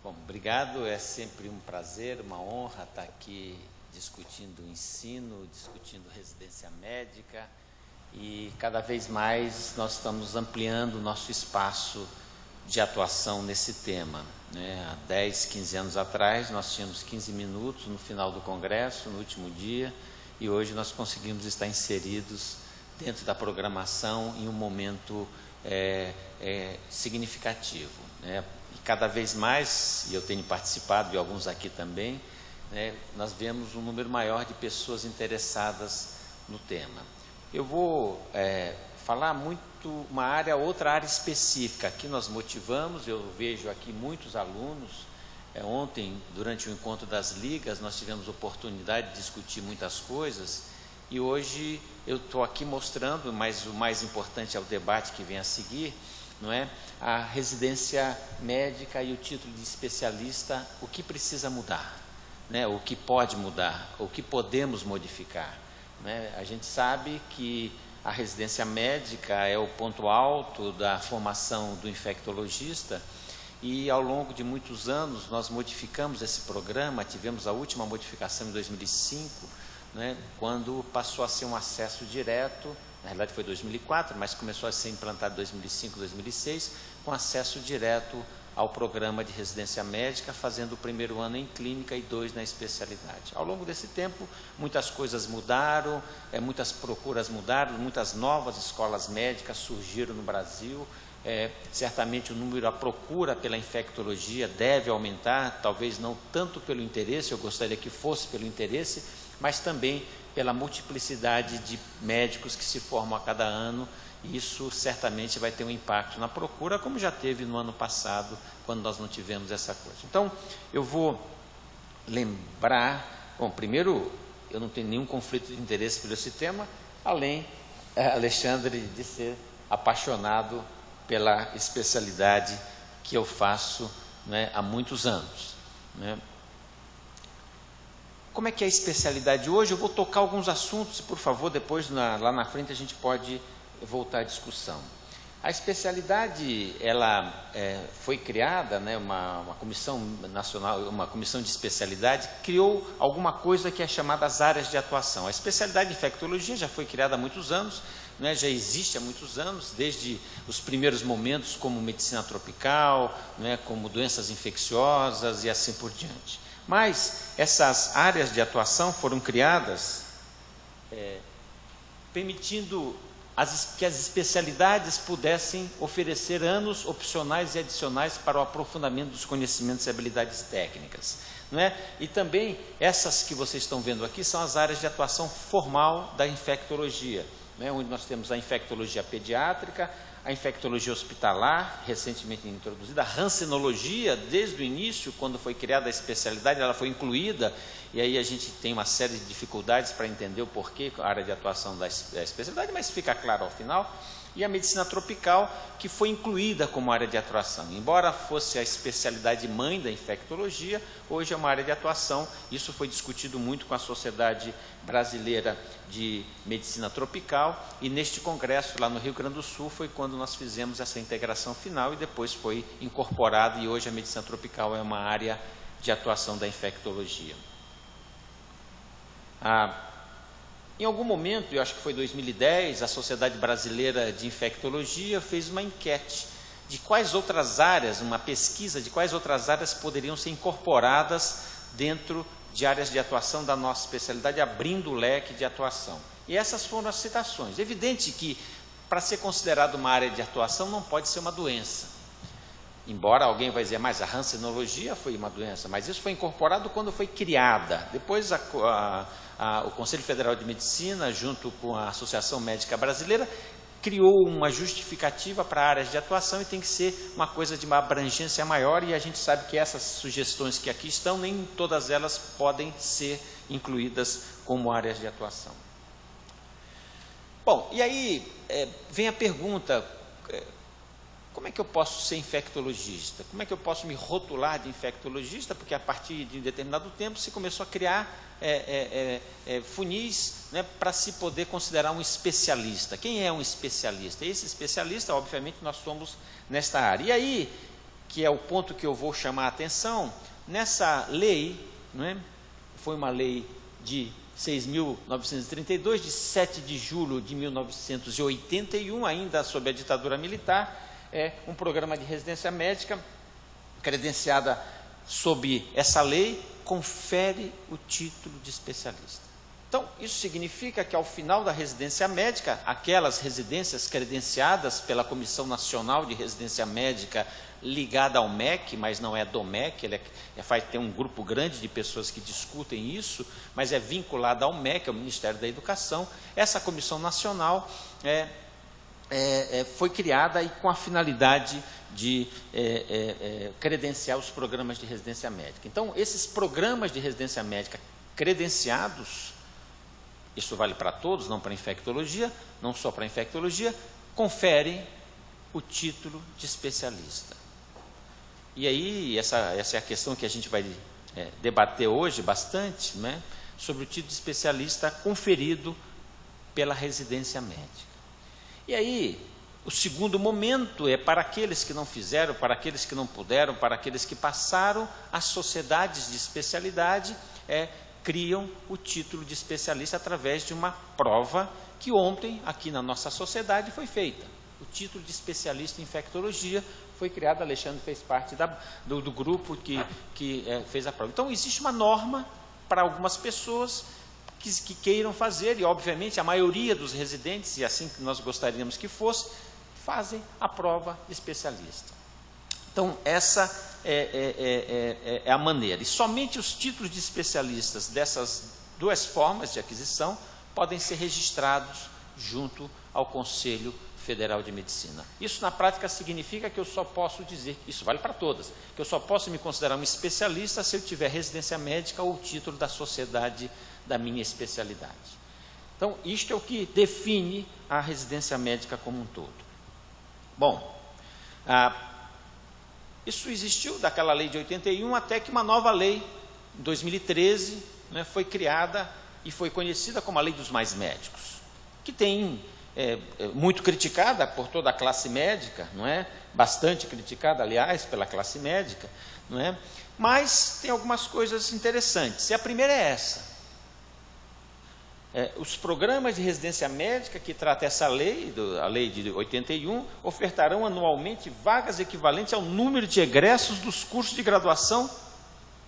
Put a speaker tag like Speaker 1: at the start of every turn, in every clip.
Speaker 1: Bom, obrigado. É sempre um prazer, uma honra estar aqui discutindo o ensino, discutindo residência médica e cada vez mais nós estamos ampliando o nosso espaço de atuação nesse tema, né? Há 10, 15 anos atrás nós tínhamos 15 minutos no final do congresso, no último dia, e hoje nós conseguimos estar inseridos dentro da programação em um momento significativo, né? E cada vez mais, e eu tenho participado de alguns aqui também, né, nós vemos um número maior de pessoas interessadas no tema. Eu vou falar muito outra área específica. Aqui nós motivamos, eu vejo aqui muitos alunos. Ontem, durante o encontro das ligas, nós tivemos oportunidade de discutir muitas coisas e hoje eu estou aqui mostrando, mas o mais importante é o debate que vem a seguir, não é? A residência médica e o título de especialista, o que precisa mudar, né? O que pode mudar, o que podemos modificar, né? A gente sabe que a residência médica é o ponto alto da formação do infectologista e ao longo de muitos anos nós modificamos esse programa, tivemos a última modificação em 2005, né, quando passou a ser um acesso direto, na realidade foi 2004, mas começou a ser implantado em 2005, 2006, com acesso direto ao programa de residência médica, fazendo o primeiro ano em clínica e 2 na especialidade. Ao longo desse tempo, muitas coisas mudaram, muitas procuras mudaram, muitas novas escolas médicas surgiram no Brasil. Certamente a procura pela infectologia deve aumentar, talvez não tanto pelo interesse, eu gostaria que fosse pelo interesse, mas também pela multiplicidade de médicos que se formam a cada ano. Isso certamente vai ter um impacto na procura, como já teve no ano passado, quando nós não tivemos essa coisa. Então, eu vou lembrar, bom, primeiro, eu não tenho nenhum conflito de interesse por esse tema, além, Alexandre, de ser apaixonado pela especialidade que eu faço, né, há muitos anos, né? Como é que é a especialidade hoje? Eu vou tocar alguns assuntos, por favor, depois lá na frente a gente pode voltar à discussão. A especialidade, ela foi criada, né, uma comissão nacional, uma comissão de especialidade, criou alguma coisa que é chamada as áreas de atuação. A especialidade de infectologia já foi criada há muitos anos, né, já existe há muitos anos, desde os primeiros momentos como medicina tropical, né, como doenças infecciosas e assim por diante. Mas essas áreas de atuação foram criadas permitindo que as especialidades pudessem oferecer anos opcionais e adicionais para o aprofundamento dos conhecimentos e habilidades técnicas, não é? E também essas que vocês estão vendo aqui são as áreas de atuação formal da infectologia, né? Onde nós temos a infectologia pediátrica, a infectologia hospitalar, recentemente introduzida, a rancenologia, desde o início, quando foi criada a especialidade, ela foi incluída, e aí a gente tem uma série de dificuldades para entender o porquê, a área de atuação da especialidade, mas fica claro ao final, e a medicina tropical, que foi incluída como área de atuação. Embora fosse a especialidade mãe da infectologia, hoje é uma área de atuação. Isso foi discutido muito com a Sociedade Brasileira de Medicina Tropical, e neste congresso, lá no Rio Grande do Sul, foi quando nós fizemos essa integração final, e depois foi incorporado, e hoje a medicina tropical é uma área de atuação da infectologia. Em algum momento, eu acho que foi 2010, a Sociedade Brasileira de Infectologia fez uma enquete de quais outras áreas, uma pesquisa de quais outras áreas poderiam ser incorporadas dentro de áreas de atuação da nossa especialidade, abrindo o leque de atuação. E essas foram as citações. Evidente que, para ser considerado uma área de atuação, não pode ser uma doença. Embora alguém vai dizer, mas a rancenologia foi uma doença, mas isso foi incorporado quando foi criada. Depois o Conselho Federal de Medicina, junto com a Associação Médica Brasileira, criou uma justificativa para áreas de atuação e tem que ser uma coisa de uma abrangência maior, e a gente sabe que essas sugestões que aqui estão, nem todas elas podem ser incluídas como áreas de atuação. Bom, e aí vem a pergunta, como é que eu posso ser infectologista? Como é que eu posso me rotular de infectologista? Porque a partir de um determinado tempo se começou a criar funis, né, para se poder considerar um especialista. Quem é um especialista? Esse especialista, obviamente, nós somos nesta área. E aí, que é o ponto que eu vou chamar a atenção, nessa lei, não é? Foi uma lei de 6.932, de 7 de julho de 1981, ainda sob a ditadura militar, um programa de residência médica credenciada sob essa lei, confere o título de especialista. Então, isso significa que ao final da residência médica, aquelas residências credenciadas pela Comissão Nacional de Residência Médica ligada ao MEC, mas não é do MEC, tem um grupo grande de pessoas que discutem isso, mas é vinculada ao MEC, ao Ministério da Educação. Essa Comissão Nacional foi criada e com a finalidade de credenciar os programas de residência médica. Então, esses programas de residência médica credenciados, isso vale para todos, não para infectologia, não só para infectologia, conferem o título de especialista. E aí, essa é a questão que a gente vai debater hoje bastante, né, sobre o título de especialista conferido pela residência médica. E aí, o segundo momento é para aqueles que não fizeram, para aqueles que não puderam, para aqueles que passaram, as sociedades de especialidade criam o título de especialista através de uma prova que ontem, aqui na nossa sociedade, foi feita. O título de especialista em infectologia foi criado, Alexandre fez parte do grupo que fez a prova. Então, existe uma norma para algumas pessoas que queiram fazer, e obviamente a maioria dos residentes, e assim que nós gostaríamos que fosse, fazem a prova de especialista. Então, essa é a maneira. E somente os títulos de especialistas dessas duas formas de aquisição podem ser registrados junto ao Conselho Federal de Medicina. Isso, na prática, significa que eu só posso dizer, isso vale para todas, que eu só posso me considerar um especialista se eu tiver residência médica ou título da sociedade da minha especialidade. Então, isto é o que define a residência médica como um todo. Bom, isso existiu daquela lei de 81 até que uma nova lei, em 2013, né, foi criada e foi conhecida como a Lei dos Mais Médicos, que tem muito criticada por toda a classe médica, não é? Bastante criticada, aliás, pela classe médica, não é? Mas tem algumas coisas interessantes. E a primeira é essa. Os programas de residência médica que trata essa lei, a lei de 81, ofertarão anualmente vagas equivalentes ao número de egressos dos cursos de graduação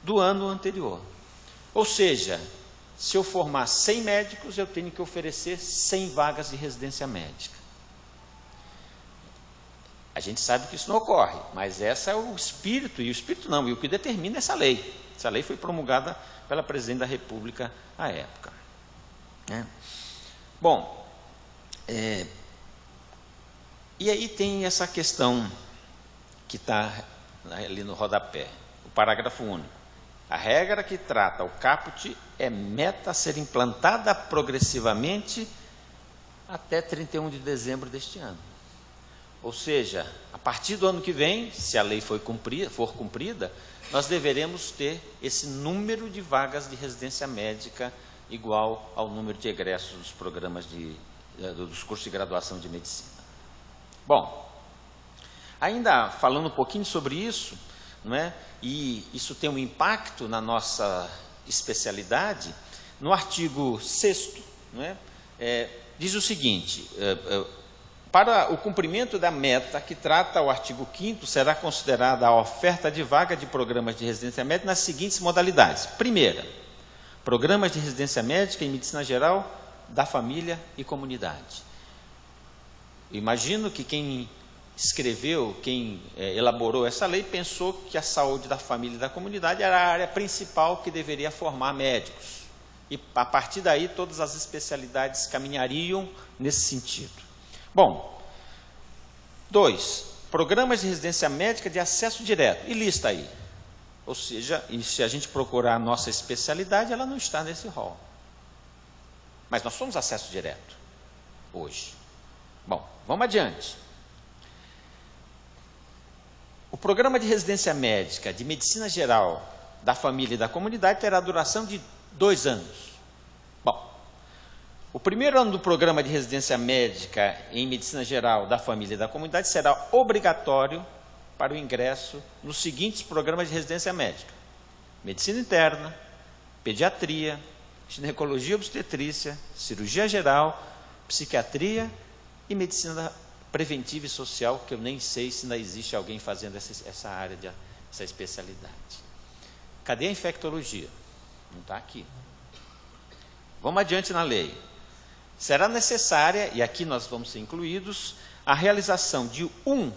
Speaker 1: do ano anterior. Ou seja, se eu formar 100 médicos, eu tenho que oferecer 100 vagas de residência médica. A gente sabe que isso não ocorre, mas esse é o espírito, e o que determina essa lei. Essa lei foi promulgada pela Presidente da República à época. Bom, e aí tem essa questão que está ali no rodapé, o parágrafo único. A regra que trata o caput é meta a ser implantada progressivamente até 31 de dezembro deste ano. Ou seja, a partir do ano que vem, se a lei for cumprida, nós deveremos ter esse número de vagas de residência médica igual ao número de egressos dos programas dos cursos de graduação de medicina. Bom, ainda falando um pouquinho sobre isso, não é? E isso tem um impacto na nossa especialidade, no artigo 6º, não é? Diz o seguinte: para o cumprimento da meta que trata o artigo 5º, será considerada a oferta de vaga de programas de residência médica nas seguintes modalidades. Primeira, programas de residência médica em medicina geral, da família e comunidade. Imagino que quem escreveu, quem elaborou essa lei, pensou que a saúde da família e da comunidade era a área principal que deveria formar médicos. E, a partir daí, todas as especialidades caminhariam nesse sentido. Bom, 2. Programas de residência médica de acesso direto. E lista aí. Ou seja, e se a gente procurar a nossa especialidade, ela não está nesse rol. Mas nós somos acesso direto, hoje. Bom, vamos adiante. O programa de residência médica de medicina geral da família e da comunidade terá duração de 2 anos. Bom, o primeiro ano do programa de residência médica em medicina geral da família e da comunidade será obrigatório para o ingresso nos seguintes programas de residência médica: medicina interna, pediatria, ginecologia obstetrícia, cirurgia geral, psiquiatria e medicina preventiva e social, que eu nem sei se ainda existe alguém fazendo essa área, essa especialidade. Cadê a infectologia? Não está aqui. Vamos adiante na lei. Será necessária, e aqui nós vamos ser incluídos, a realização de 1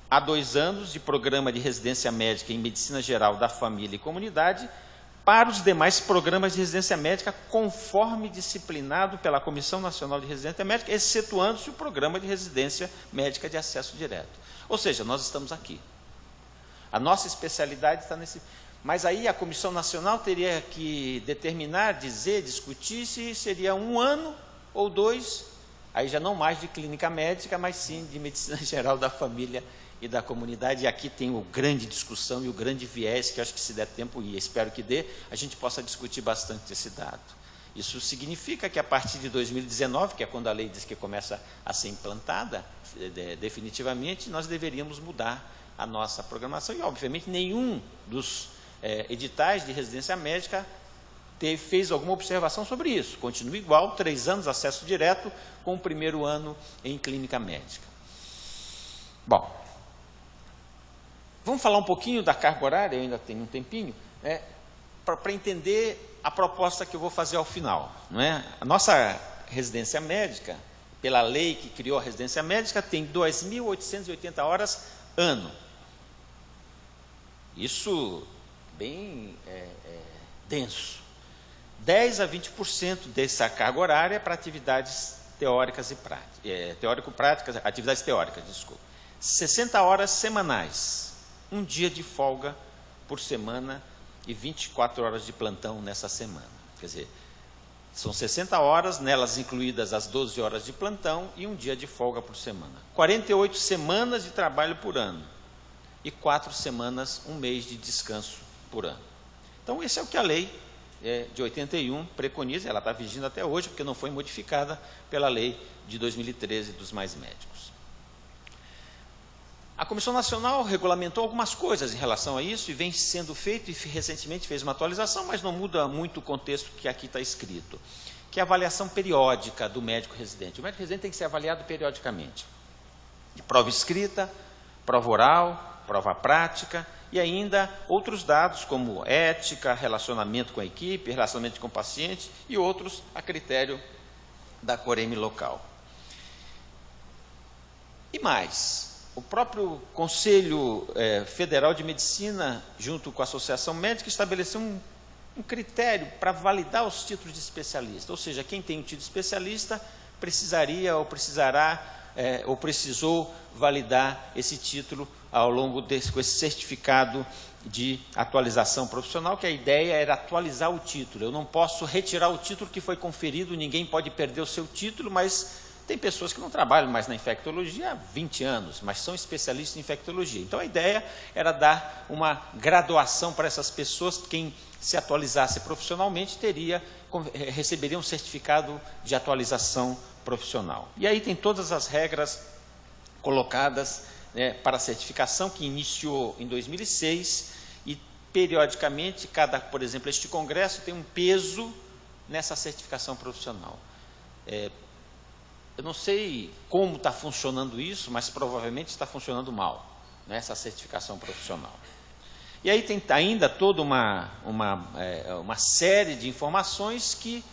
Speaker 1: a 2 anos de programa de residência médica em medicina geral da família e comunidade para os demais programas de residência médica, conforme disciplinado pela Comissão Nacional de Residência Médica, excetuando-se o programa de residência médica de acesso direto. Ou seja, nós estamos aqui. A nossa especialidade está nesse... Mas aí a Comissão Nacional teria que determinar, dizer, discutir se seria 1 ano ou 2, aí já não mais de clínica médica, mas sim de medicina geral da família e da comunidade. E aqui tem a grande discussão e o grande viés, que eu acho que, se der tempo, e espero que dê, a gente possa discutir bastante esse dado. Isso significa que a partir de 2019, que é quando a lei diz que começa a ser implantada definitivamente, nós deveríamos mudar a nossa programação. E, obviamente, nenhum dos editais de residência médica fez alguma observação sobre isso. Continua igual, 3 anos, acesso direto, com o 1º ano em clínica médica. Bom, vamos falar um pouquinho da carga horária, eu ainda tenho um tempinho, para entender a proposta que eu vou fazer ao final. Não é? A nossa residência médica, pela lei que criou a residência médica, tem 2.880 horas ano. Isso bem denso. 10 a 20% dessa carga horária é para atividades teóricas e práticas, teórico-práticas, atividades teóricas, desculpa. 60 horas semanais, 1 dia de folga por semana e 24 horas de plantão nessa semana. Quer dizer, são 60 horas, nelas incluídas as 12 horas de plantão e 1 dia de folga por semana. 48 semanas de trabalho por ano e 4 semanas, 1 mês de descanso por ano. Então, esse é o que a lei de 81 preconiza. Ela está vigindo até hoje, porque não foi modificada pela lei de 2013 dos mais médicos. A Comissão Nacional regulamentou algumas coisas em relação a isso, e vem sendo feito, e recentemente fez uma atualização, mas não muda muito o contexto que aqui está escrito, que é a avaliação periódica do médico residente. O médico residente tem que ser avaliado periodicamente. De prova escrita, prova oral, prova prática, e ainda outros dados como ética, relacionamento com a equipe, relacionamento com o paciente e outros a critério da Coreme local. E mais, o próprio Conselho Federal de Medicina, junto com a Associação Médica, estabeleceu um critério para validar os títulos de especialista. Ou seja, quem tem um título de especialista precisaria ou precisará ou precisou validar esse título ao longo com esse certificado de atualização profissional, que a ideia era atualizar o título. Eu não posso retirar o título que foi conferido, ninguém pode perder o seu título, mas tem pessoas que não trabalham mais na infectologia há 20 anos, mas são especialistas em infectologia. Então, a ideia era dar uma graduação para essas pessoas. Quem se atualizasse profissionalmente receberia um certificado de atualização profissional. E aí tem todas as regras colocadas para a certificação, que iniciou em 2006, e periodicamente, por exemplo, este congresso tem um peso nessa certificação profissional. Eu não sei como está funcionando isso, mas provavelmente está funcionando mal, essa certificação profissional. E aí tem ainda toda uma série de informações que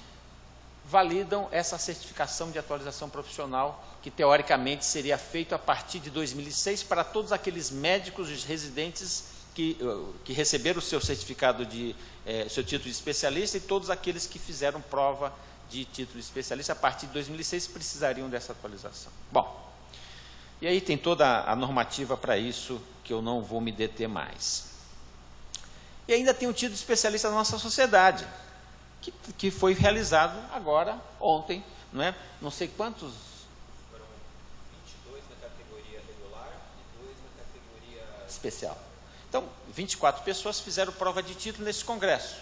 Speaker 1: validam essa certificação de atualização profissional, que teoricamente seria feito a partir de 2006 para todos aqueles médicos residentes que receberam o seu certificado seu título de especialista, e todos aqueles que fizeram prova de título de especialista a partir de 2006 precisariam dessa atualização. Bom, e aí tem toda a normativa para isso, que eu não vou me deter mais. E ainda tem um título de especialista na nossa sociedade, que foi realizado agora, ontem, não sei quantos...
Speaker 2: Foram 22 na categoria regular e 2 na categoria...
Speaker 1: especial. Então, 24 pessoas fizeram prova de título nesse congresso.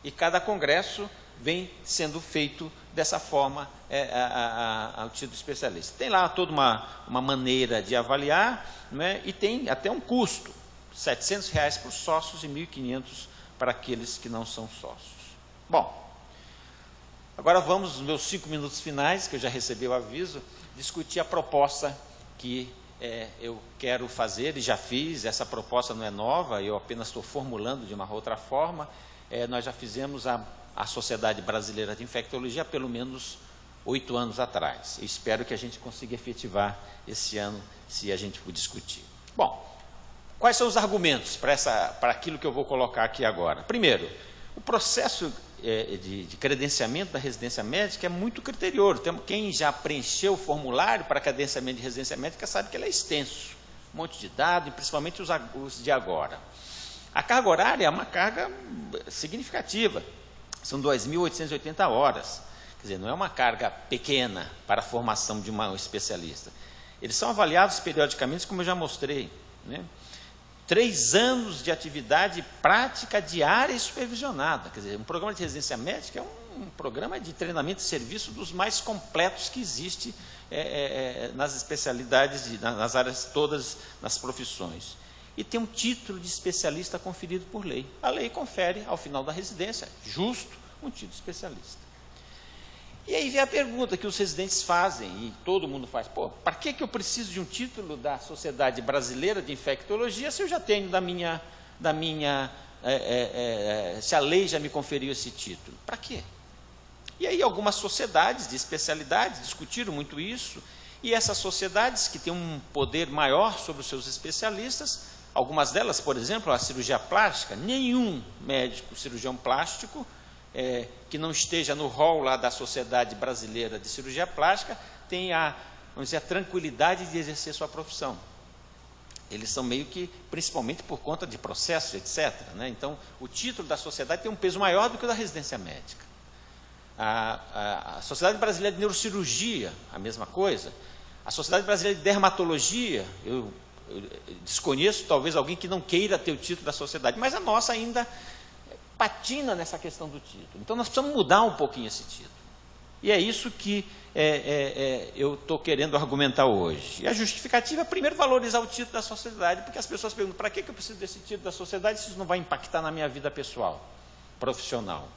Speaker 1: E cada congresso vem sendo feito dessa forma o título de especialista. Tem lá toda uma maneira de avaliar, né, e tem até um custo, R$ 700 para os sócios e R$ 1.500 para aqueles que não são sócios. Bom, agora vamos, nos meus 5 minutos finais, que eu já recebi o aviso, discutir a proposta que eu quero fazer e já fiz. Essa proposta não é nova, eu apenas estou formulando de uma outra forma. Nós já fizemos a Sociedade Brasileira de Infectologia há pelo menos 8 anos atrás. Eu espero que a gente consiga efetivar esse ano, se a gente for discutir. Bom, quais são os argumentos para aquilo que eu vou colocar aqui agora? Primeiro, o processo de credenciamento da residência médica é muito criterioso. Quem já preencheu o formulário para credenciamento de residência médica sabe que ele é extenso. Um monte de dados, e principalmente os de agora. A carga horária é uma carga significativa. São 2.880 horas. Quer dizer, não é uma carga pequena para a formação de um especialista. Eles são avaliados periodicamente, como eu já mostrei, né? 3 anos de atividade prática diária e supervisionada. Quer dizer, um programa de residência médica é um programa de treinamento e serviço dos mais completos que existe nas especialidades, nas áreas todas, nas profissões. E tem um título de especialista conferido por lei. A lei confere, ao final da residência, justo, um título de especialista. E aí vem a pergunta que os residentes fazem, e todo mundo faz: pô, para que eu preciso de um título da Sociedade Brasileira de Infectologia se eu já tenho se a lei já me conferiu esse título? Para quê? E aí algumas sociedades de especialidades discutiram muito isso, e essas sociedades que têm um poder maior sobre os seus especialistas, algumas delas, por exemplo, a cirurgia plástica, nenhum médico cirurgião plástico que não esteja no rol lá da Sociedade Brasileira de Cirurgia Plástica tem vamos dizer, a tranquilidade de exercer sua profissão. Eles são meio que, principalmente por conta de processos, etc., né? Então, o título da sociedade tem um peso maior do que o da residência médica. A Sociedade Brasileira de Neurocirurgia, a mesma coisa. A Sociedade Brasileira de Dermatologia, eu desconheço talvez alguém que não queira ter o título da sociedade, mas a nossa ainda patina nessa questão do título. Então, nós precisamos mudar um pouquinho esse título. E é isso que eu estou querendo argumentar hoje. E a justificativa é, primeiro, valorizar o título da sociedade, porque as pessoas perguntam: para que eu preciso desse título da sociedade se isso não vai impactar na minha vida pessoal, profissional?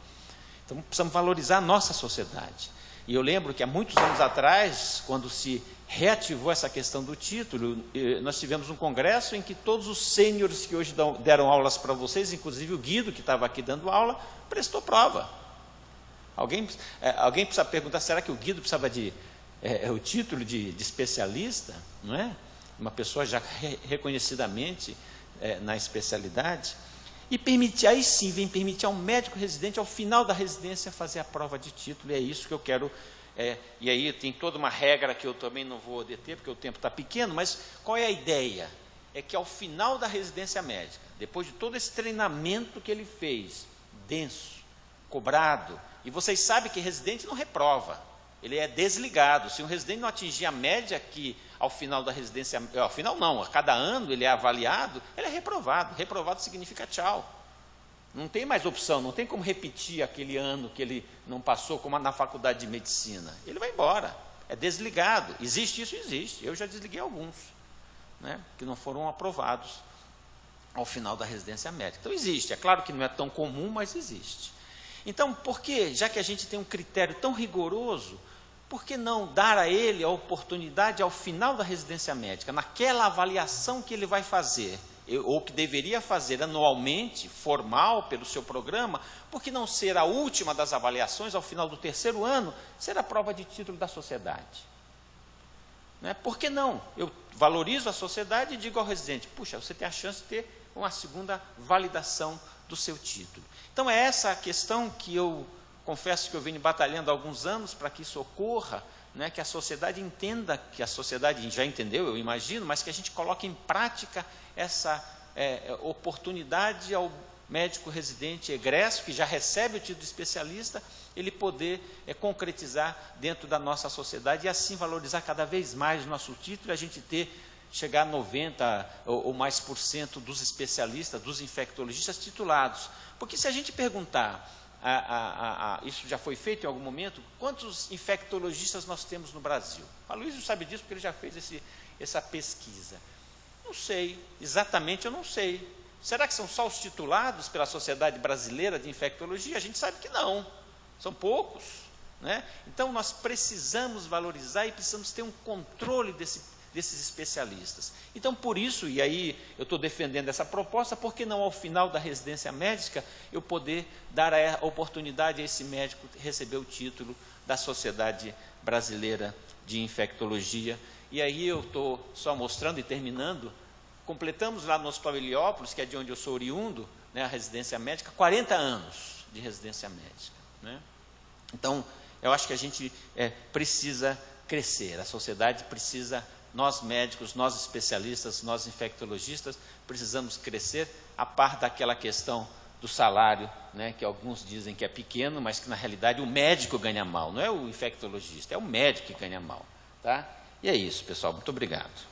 Speaker 1: Então, precisamos valorizar a nossa sociedade. E eu lembro que há muitos anos atrás, quando se reativou essa questão do título, nós tivemos um congresso em que todos os sêniores que hoje deram aulas para vocês, inclusive o Guido, que estava aqui dando aula, prestou prova. Alguém precisa perguntar: será que o Guido precisava de o título de especialista? Não é? Uma pessoa já reconhecidamente na especialidade. E aí sim, vem permitir ao médico residente, ao final da residência, fazer a prova de título. E é isso que eu quero. E aí tem toda uma regra que eu também não vou deter, porque o tempo está pequeno, mas qual é a ideia? É que ao final da residência médica, depois de todo esse treinamento que ele fez, denso, cobrado, e vocês sabem que residente não reprova, ele é desligado. Se um residente não atingir a média que ao final da residência, ao final não, a cada ano ele é avaliado, ele é reprovado. Reprovado significa tchau. Não tem mais opção, não tem como repetir aquele ano que ele não passou, como na faculdade de medicina. Ele vai embora, é desligado. Existe isso? Existe. Eu já desliguei alguns, né, que não foram aprovados ao final da residência médica. Então existe, é claro que não é tão comum, mas existe. Então, por que, já que a gente tem um critério tão rigoroso, por que não dar a ele a oportunidade ao final da residência médica, naquela avaliação que ele vai fazer, ou que deveria fazer anualmente, formal, pelo seu programa, por que não ser a última das avaliações, ao final do 3º ano, ser a prova de título da sociedade? Né? Por que não? Eu valorizo a sociedade e digo ao residente: puxa, você tem a chance de ter uma segunda validação do seu título. Então, é essa a questão que eu confesso que eu venho batalhando há alguns anos para que isso ocorra, né, que a sociedade entenda, que a sociedade já entendeu, eu imagino, mas que a gente coloque em prática essa oportunidade ao médico residente egresso, que já recebe o título de especialista, ele poder concretizar dentro da nossa sociedade e assim valorizar cada vez mais o nosso título e a gente chegar a 90% ou mais % dos especialistas, dos infectologistas titulados. Porque se a gente perguntar isso já foi feito em algum momento, quantos infectologistas nós temos no Brasil? A Luísa sabe disso porque ele já fez essa pesquisa. Não sei, exatamente eu não sei. Será que são só os titulados pela Sociedade Brasileira de Infectologia? A gente sabe que não, são poucos, né? Então nós precisamos valorizar e precisamos ter um controle desses especialistas. Então, por isso, e aí eu estou defendendo essa proposta, por que não ao final da residência médica eu poder dar a oportunidade a esse médico receber o título da Sociedade Brasileira de Infectologia? E aí eu estou só mostrando e terminando, completamos lá no Hospital Heliópolis, que é de onde eu sou oriundo, né, a residência médica, 40 anos de residência médica, né? Então, eu acho que a gente precisa crescer, a sociedade precisa, nós médicos, nós especialistas, nós infectologistas, precisamos crescer a par daquela questão do salário, né, que alguns dizem que é pequeno, mas que na realidade o médico ganha mal, não é o infectologista, é o médico que ganha mal, tá? E é isso, pessoal, muito obrigado.